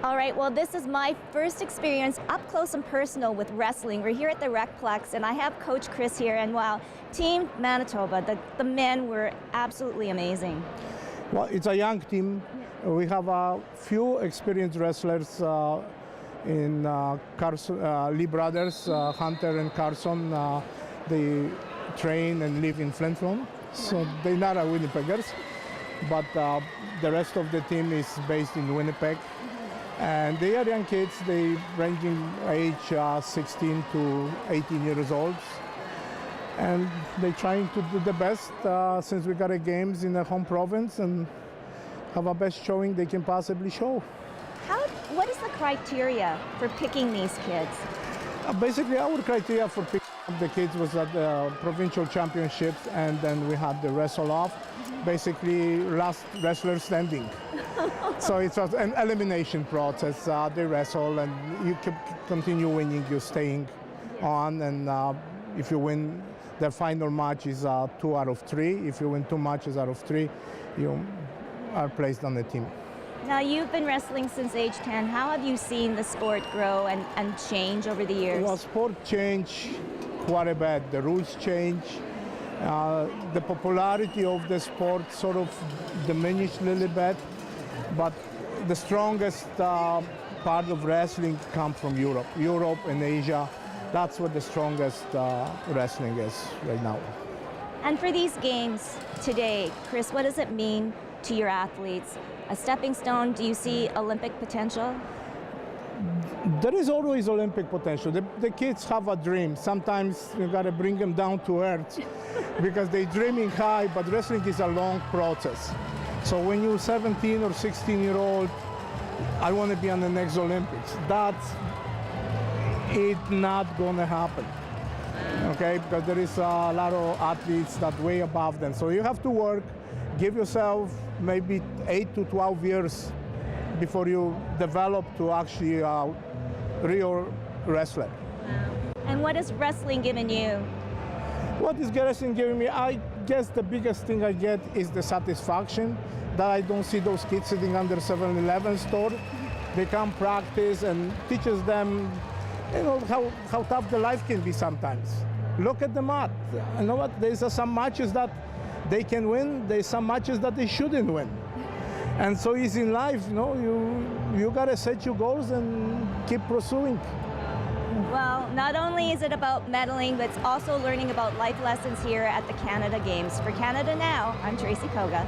All right, well, this is my first experience up close and personal with wrestling. We're here at the Recplex, and I have Coach Kris here, and wow, Team Manitoba, the men were absolutely amazing. Well, it's a young team. We have a few experienced wrestlers in Carson, Lee brothers, Hunter and Carson. They train and live in Flin Flon, so they're not a Winnipeggers, but the rest of the team is based in Winnipeg. And they are young kids. They range in age 16 to 18 years old. And they're trying to do the best since we got a games in the home province and have a best showing they can possibly show. What is the criteria for picking these kids? Basically, our criteria for picking the kids was at the provincial championships, and then we had the wrestle off. Basically, last wrestler standing. So it was an elimination process. They wrestle, and you can continue winning. You're staying on, and if you win, the final match is 2 out of 3. If you win 2 matches out of 3, you are placed on the team. Now, you've been wrestling since age 10. How have you seen the sport grow and change over the years? Well, sport change quite a bit. The rules change. The popularity of the sport sort of diminished a little bit, but the strongest part of wrestling comes from Europe. Europe and Asia, that's what the strongest wrestling is right now. And for these games today, Kris, what does it mean to your athletes? A stepping stone, do you see Olympic potential? There is always Olympic potential. The kids have a dream. Sometimes you got to bring them down to earth because they're dreaming high, but wrestling is a long process. So when you're 17 or 16-year-old, I want to be on the next Olympics. That's not going to happen, okay? Because there is a lot of athletes that way above them. So you have to work, give yourself maybe 8 to 12 years before you develop to actually a real wrestler. And what has wrestling given you? What is wrestling giving me? I guess the biggest thing I get is the satisfaction that I don't see those kids sitting under 7-Eleven store. They come practice and teaches them, you know, how tough the life can be sometimes. Look at the mat. You know what? There's some matches that they can win. There's some matches that they shouldn't win. And so it's in life, you know, you gotta set your goals and keep pursuing. Well, not only is it about medaling, but it's also learning about life lessons here at the Canada Games. For Canada Now, I'm Tracy Koga.